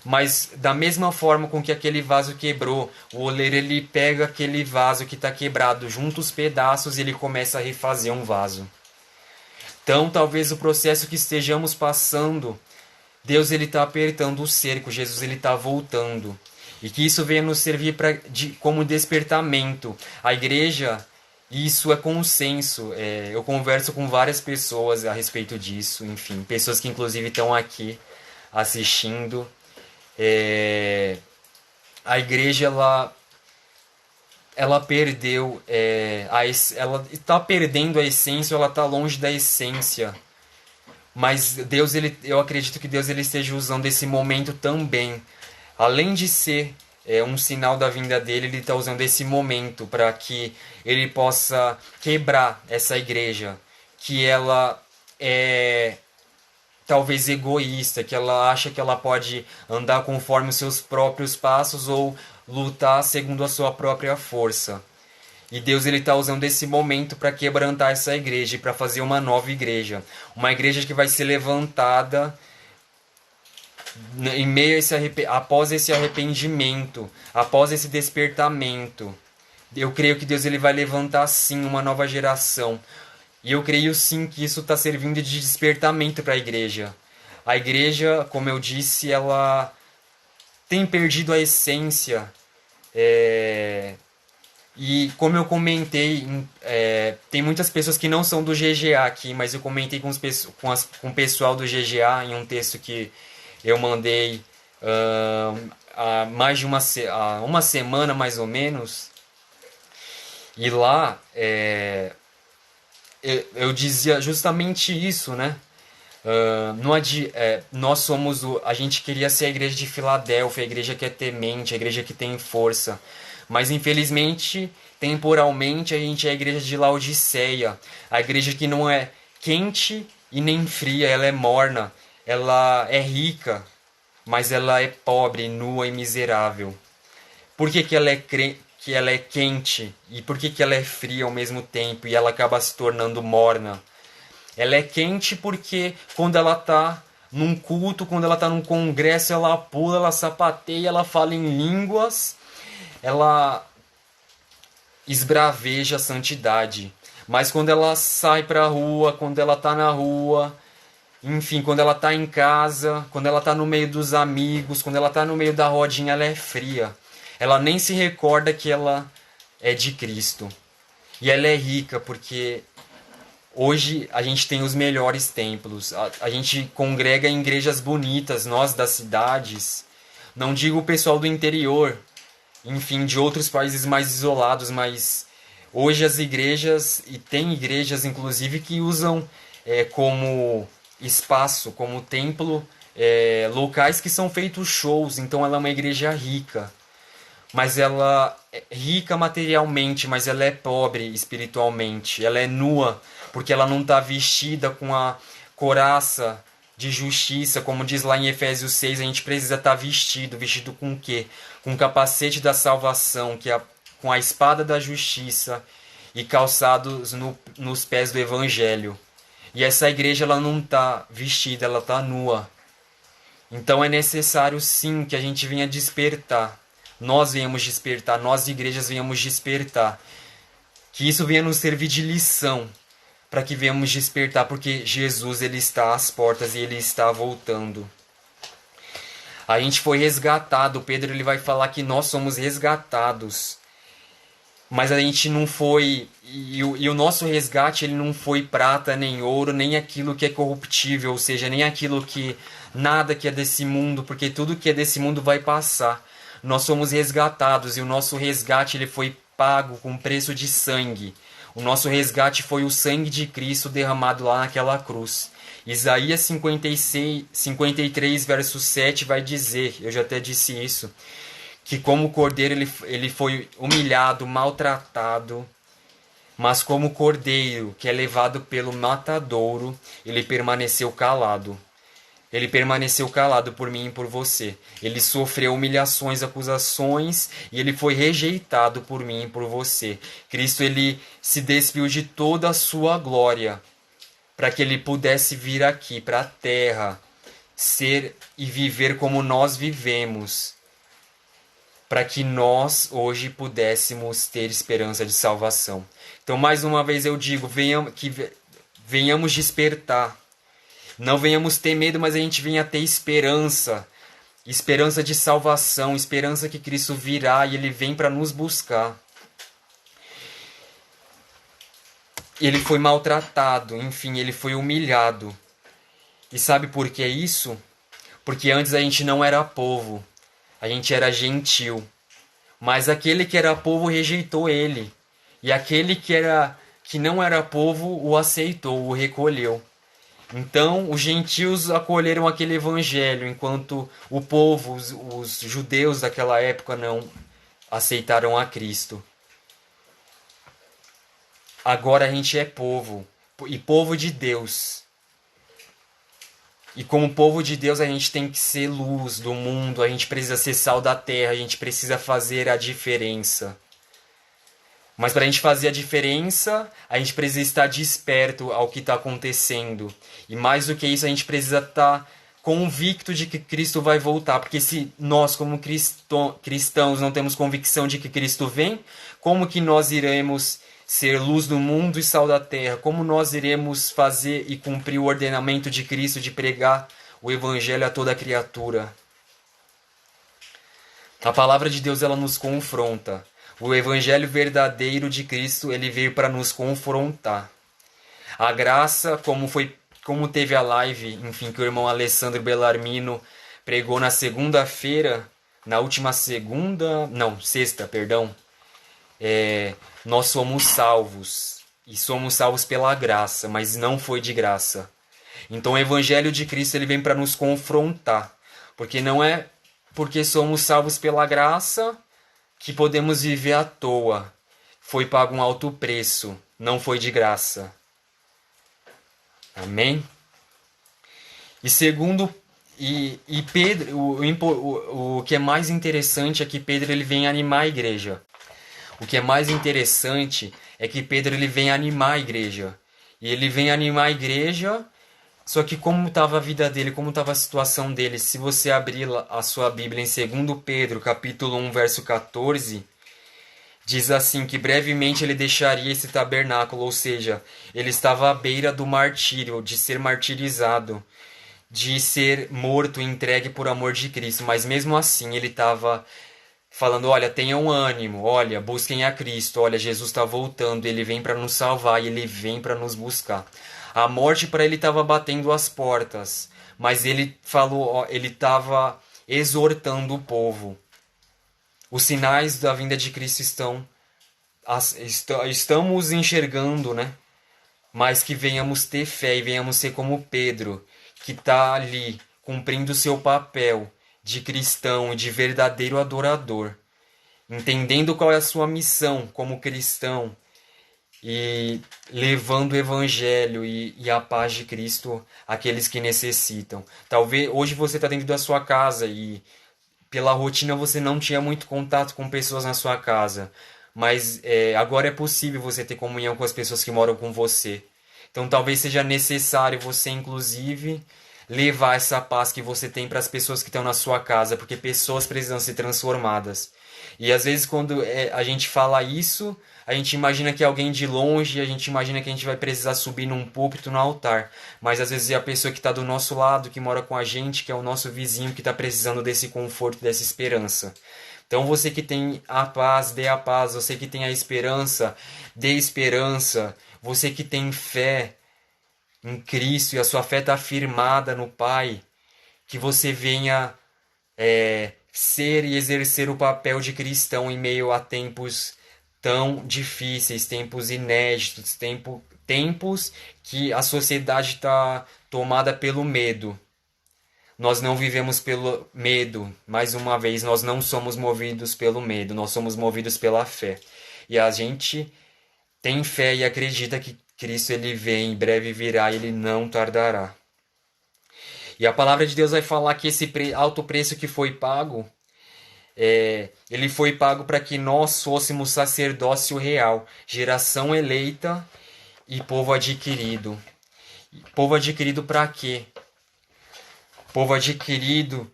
Mas da mesma forma com que aquele vaso quebrou, o oleiro ele pega aquele vaso que está quebrado, junta os pedaços e ele começa a refazer um vaso. Então talvez o processo que estejamos passando, Deus ele está apertando o cerco, Jesus ele está voltando. E que isso venha nos servir como despertamento. A igreja, isso é consenso. Eu converso com várias pessoas a respeito disso, enfim, pessoas que inclusive estão aqui assistindo. A igreja ela perdeu ela está perdendo a essência, ela está longe da essência, mas Deus eu acredito que Deus ele esteja usando esse momento também, além de ser um sinal da vinda dele, ele está usando esse momento para que ele possa quebrar essa igreja que ela é talvez egoísta, que ela acha que ela pode andar conforme os seus próprios passos ou lutar segundo a sua própria força. E Deus ele está usando esse momento para quebrantar essa igreja e para fazer uma nova igreja. Uma igreja que vai ser levantada em meio após esse arrependimento, após esse despertamento. Eu creio que Deus ele vai levantar sim uma nova geração. E eu creio sim que isso está servindo de despertamento para a igreja. A igreja, como eu disse, ela tem perdido a essência. E como eu comentei, tem muitas pessoas que não são do GGA aqui, mas eu comentei com o pessoal do GGA em um texto que eu mandei há mais de uma semana, mais ou menos. E lá... eu dizia justamente isso, né? Nós somos a gente queria ser a igreja de Filadélfia, a igreja que é temente, a igreja que tem força. Mas infelizmente, temporalmente, a gente é a igreja de Laodiceia, a igreja que não é quente e nem fria, ela é morna, ela é rica, mas ela é pobre, nua e miserável. Por que, que ela é quente e por que ela é fria ao mesmo tempo e ela acaba se tornando morna? Ela é quente porque quando ela tá num culto, quando ela tá num congresso, ela pula, ela sapateia, ela fala em línguas, ela esbraveja a santidade. Mas quando ela sai pra rua, quando ela tá na rua, enfim, quando ela tá em casa, quando ela tá no meio dos amigos, quando ela tá no meio da rodinha, ela é fria. Ela nem se recorda que ela é de Cristo. E ela é rica porque hoje a gente tem os melhores templos. A gente congrega em igrejas bonitas, nós das cidades. Não digo o pessoal do interior, enfim, de outros países mais isolados, mas hoje as igrejas, e tem igrejas inclusive que usam como espaço, como templo, locais que são feitos shows. Então ela é uma igreja rica. Mas ela é rica materialmente, mas ela é pobre espiritualmente. Ela é nua, porque ela não está vestida com a couraça de justiça, como diz lá em Efésios 6, a gente precisa estar vestido. Vestido com o quê? Com o capacete da salvação, com a espada da justiça e calçados nos pés do evangelho. E essa igreja ela não está vestida, ela está nua. Então é necessário sim que a gente venha despertar. Nós venhamos despertar, nós igrejas venhamos despertar. Que isso venha nos servir de lição para que venhamos despertar, porque Jesus ele está às portas e ele está voltando. A gente foi resgatado, Pedro ele vai falar que nós somos resgatados. Mas a gente não foi, e o nosso resgate ele não foi prata, nem ouro, nem aquilo que é corruptível, ou seja, nem aquilo que, nada que é desse mundo, porque tudo que é desse mundo vai passar. Nós somos resgatados e o nosso resgate ele foi pago com preço de sangue. O nosso resgate foi o sangue de Cristo derramado lá naquela cruz. Isaías 53, verso 7 vai dizer, eu já até disse isso, que como cordeiro ele foi humilhado, maltratado, mas como cordeiro que é levado pelo matadouro, ele permaneceu calado. Ele permaneceu calado por mim e por você. Ele sofreu humilhações, acusações e ele foi rejeitado por mim e por você. Cristo ele se despiu de toda a sua glória para que ele pudesse vir aqui para a terra, ser e viver como nós vivemos, para que nós hoje pudéssemos ter esperança de salvação. Então, mais uma vez eu digo, venhamos despertar. Não venhamos ter medo, mas a gente venha ter esperança. Esperança de salvação, esperança que Cristo virá e Ele vem para nos buscar. Ele foi maltratado, enfim, Ele foi humilhado. E sabe por que isso? Porque antes a gente não era povo, a gente era gentil. Mas aquele que era povo rejeitou Ele. E aquele que não era povo o aceitou, o recolheu. Então, os gentios acolheram aquele evangelho, enquanto o povo, os judeus daquela época, não aceitaram a Cristo. Agora a gente é povo, e povo de Deus. E como povo de Deus, a gente tem que ser luz do mundo, a gente precisa ser sal da terra, a gente precisa fazer a diferença. Mas para a gente fazer a diferença, a gente precisa estar desperto ao que está acontecendo. E mais do que isso, a gente precisa estar convicto de que Cristo vai voltar. Porque se nós, como cristãos, não temos convicção de que Cristo vem, como que nós iremos ser luz do mundo e sal da terra? Como nós iremos fazer e cumprir o ordenamento de Cristo de pregar o Evangelho a toda criatura? A palavra de Deus ela nos confronta. O evangelho verdadeiro de Cristo, ele veio para nos confrontar. A graça, como teve a live, enfim, que o irmão Alessandro Bellarmino pregou na segunda-feira, na última sexta, perdão. Nós somos salvos, e somos salvos pela graça, mas não foi de graça. Então o evangelho de Cristo ele vem para nos confrontar, porque não é porque somos salvos pela graça que podemos viver à toa. Foi pago um alto preço, não foi de graça. Amém? E segundo, e Pedro, o que é mais interessante é que Pedro ele vem animar a igreja. O que é mais interessante é que Pedro ele vem animar a igreja. E ele vem animar a igreja, só que como estava a vida dele, como estava a situação dele, se você abrir a sua Bíblia em 2 Pedro, capítulo 1, verso 14, diz assim que brevemente ele deixaria esse tabernáculo, ou seja, ele estava à beira do martírio, de ser martirizado, de ser morto e entregue por amor de Cristo. Mas mesmo assim ele estava falando, olha, tenham ânimo, olha, busquem a Cristo, olha, Jesus está voltando, ele vem para nos salvar e ele vem para nos buscar. A morte para ele estava batendo as portas, mas ele falou, ó, ele estava exortando o povo. Os sinais da vinda de Cristo estamos enxergando, né? Mas que venhamos ter fé e venhamos ser como Pedro, que está ali cumprindo o seu papel de cristão e de verdadeiro adorador, entendendo qual é a sua missão como cristão e levando o evangelho e a paz de Cristo àqueles que necessitam. Talvez hoje você está dentro da sua casa e pela rotina você não tinha muito contato com pessoas na sua casa, mas agora é possível você ter comunhão com as pessoas que moram com você. Então talvez seja necessário você, inclusive, levar essa paz que você tem para as pessoas que estão na sua casa, porque pessoas precisam ser transformadas. E às vezes quando a gente fala isso, a gente imagina que é alguém de longe, a gente imagina que a gente vai precisar subir num púlpito, no altar. Mas às vezes é a pessoa que está do nosso lado, que mora com a gente, que é o nosso vizinho, que está precisando desse conforto, dessa esperança. Então você que tem a paz, dê a paz. Você que tem a esperança, dê esperança. Você que tem fé em Cristo e a sua fé está firmada no Pai, que você venha ser e exercer o papel de cristão em meio a tempos tão difíceis, tempos inéditos, tempos que a sociedade está tomada pelo medo. Nós não vivemos pelo medo, mais uma vez, nós não somos movidos pelo medo, nós somos movidos pela fé. E a gente tem fé e acredita que Cristo ele vem, em breve virá e ele não tardará. E a palavra de Deus vai falar que esse alto preço que foi pago, ele foi pago para que nós fôssemos sacerdócio real, geração eleita e povo adquirido. Povo adquirido para quê? Povo adquirido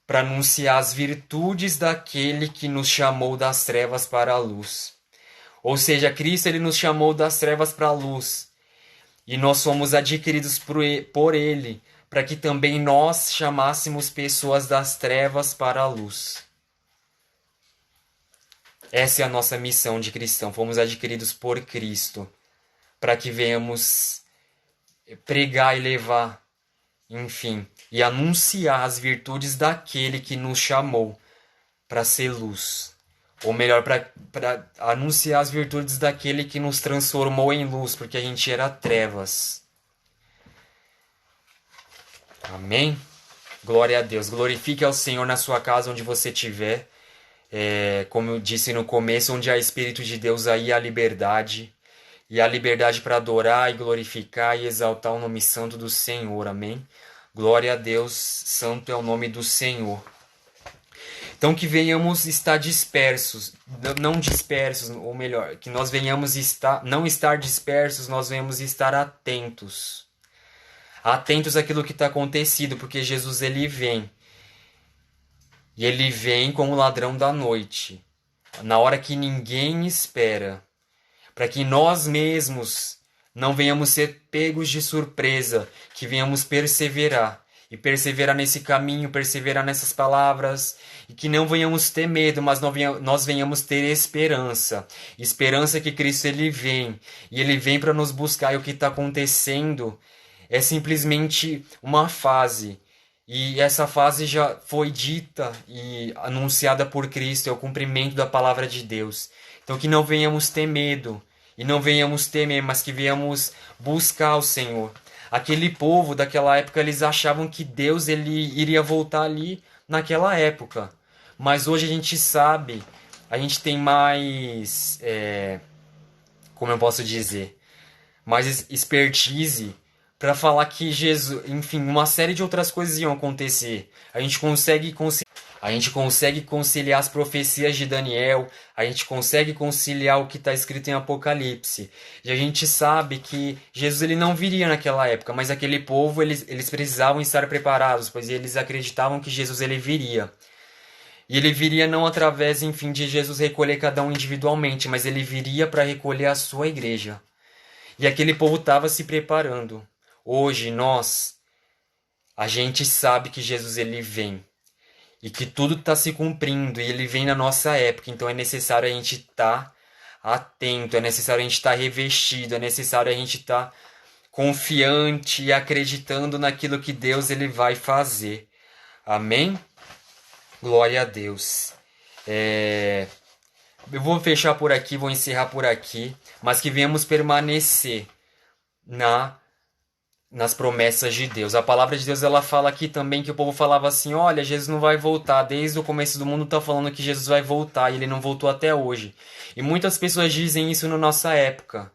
para anunciar as virtudes daquele que nos chamou das trevas para a luz. Ou seja, Cristo ele nos chamou das trevas para a luz. E nós fomos adquiridos por Ele, para que também nós chamássemos pessoas das trevas para a luz. Essa é a nossa missão de cristão. Fomos adquiridos por Cristo, para que venhamos pregar e levar, enfim, e anunciar as virtudes daquele que nos chamou para ser luz. Ou melhor, para anunciar as virtudes daquele que nos transformou em luz, porque a gente era trevas. Amém? Glória a Deus. Glorifique ao Senhor na sua casa, onde você estiver. Como eu disse no começo, onde há Espírito de Deus, aí há liberdade. E há liberdade para adorar e glorificar e exaltar o nome santo do Senhor. Amém? Glória a Deus, santo é o nome do Senhor. Então que venhamos estar dispersos, não dispersos, ou melhor, que nós venhamos não estar dispersos, nós venhamos estar atentos. Atentos àquilo que está acontecido, porque Jesus ele vem. E ele vem como ladrão da noite, na hora que ninguém espera, para que nós mesmos não venhamos ser pegos de surpresa, que venhamos perseverar. E perseverar nesse caminho, perseverar nessas palavras, e que não venhamos ter medo, mas nós venhamos ter esperança. Esperança que Cristo ele vem, e ele vem para nos buscar, e o que está acontecendo é simplesmente uma fase. E essa fase já foi dita e anunciada por Cristo, é o cumprimento da palavra de Deus. Então que não venhamos ter medo, e não venhamos temer, mas que venhamos buscar o Senhor. aquele povo daquela época, eles achavam que Deus ele iria voltar ali naquela época. Mas hoje a gente sabe, a gente tem mais, como eu posso dizer, mais expertise para falar que Jesus, enfim, uma série de outras coisas iam acontecer. A gente consegue conciliar as profecias de Daniel, a gente consegue conciliar o que está escrito em Apocalipse. E a gente sabe que Jesus ele não viria naquela época, mas aquele povo eles precisavam estar preparados, pois eles acreditavam que Jesus ele viria. E ele viria não através, enfim, de Jesus recolher cada um individualmente, mas ele viria para recolher a sua igreja. E aquele povo estava se preparando. Hoje a gente sabe que Jesus ele vem e que tudo está se cumprindo e ele vem na nossa época. Então é necessário a gente estar atento, é necessário a gente estar revestido, é necessário a gente estar confiante e acreditando naquilo que Deus ele vai fazer. Amém? Glória a Deus. Eu vou fechar por aqui, vou encerrar por aqui, mas que venhamos permanecer na nas promessas de Deus. A palavra de Deus ela fala aqui também que o povo falava assim: olha, Jesus não vai voltar. Desde o começo do mundo tá falando que Jesus vai voltar e ele não voltou até hoje. E muitas pessoas dizem isso na nossa época.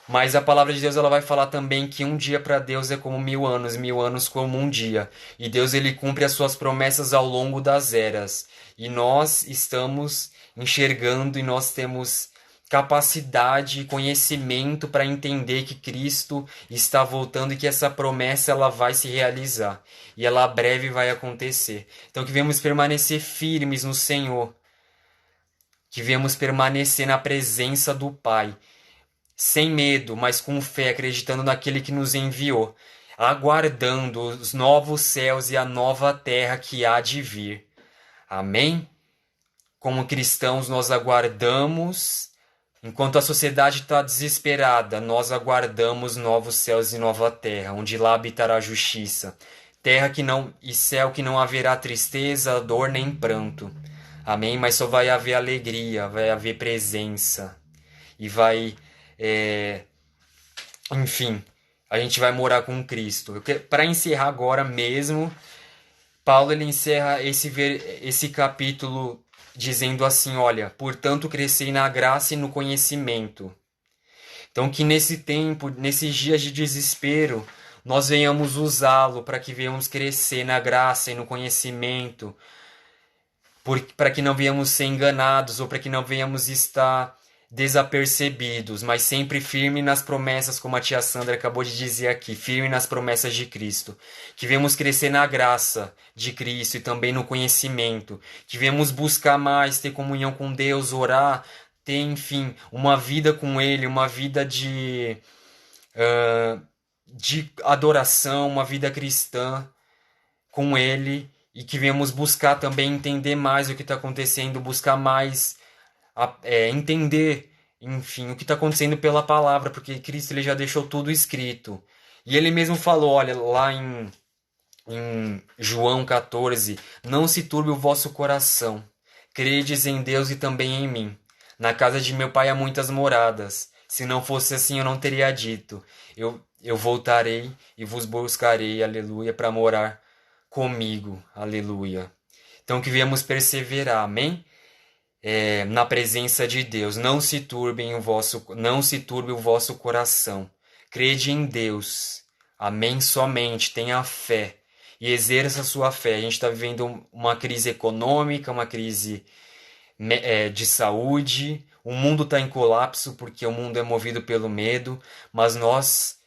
Mas a palavra de Deus ela vai falar também que um dia para Deus é como 1000 anos como um dia. E Deus ele cumpre as suas promessas ao longo das eras. E nós estamos enxergando e nós temos capacidade e conhecimento para entender que Cristo está voltando e que essa promessa ela vai se realizar. E ela breve vai acontecer. Então que venhamos permanecer firmes no Senhor. Que venhamos permanecer na presença do Pai sem medo, mas com fé, acreditando naquele que nos enviou, aguardando os novos céus e a nova terra que há de vir. Amém? Como cristãos, nós aguardamos, enquanto a sociedade está desesperada, nós aguardamos novos céus e nova terra, onde lá habitará a justiça. Terra que não e céu que não haverá tristeza, dor nem pranto. Amém? Mas só vai haver alegria, vai haver presença. E vai enfim, a gente vai morar com Cristo. Para encerrar agora mesmo, Paulo ele encerra esse capítulo dizendo assim: olha, portanto crescei na graça e no conhecimento. Então que nesse tempo, nesses dias de desespero, nós venhamos usá-lo para que venhamos crescer na graça e no conhecimento, para que não venhamos ser enganados ou para que não venhamos estar desapercebidos, mas sempre firme nas promessas, como a tia Sandra acabou de dizer aqui, firme nas promessas de Cristo. Que venhamos crescer na graça de Cristo e também no conhecimento. Que venhamos buscar mais, ter comunhão com Deus, orar, ter, enfim, uma vida com Ele, uma vida de adoração, uma vida cristã com Ele. E que venhamos buscar também entender mais o que está acontecendo, buscar mais entender, enfim, o que está acontecendo pela palavra, porque Cristo ele já deixou tudo escrito. E ele mesmo falou, olha, lá em João 14, não se turbe o vosso coração, credes em Deus e também em mim. Na casa de meu pai há muitas moradas. Se não fosse assim, eu não teria dito. Eu voltarei e vos buscarei, aleluia, para morar comigo, aleluia. Então que viemos perseverar, amém? Na presença de Deus. Não se turbe o vosso coração. Crede em Deus. Amém somente. Tenha fé. E exerça a sua fé. A gente está vivendo uma crise econômica, uma crise de saúde. O mundo está em colapso porque o mundo é movido pelo medo. Mas nós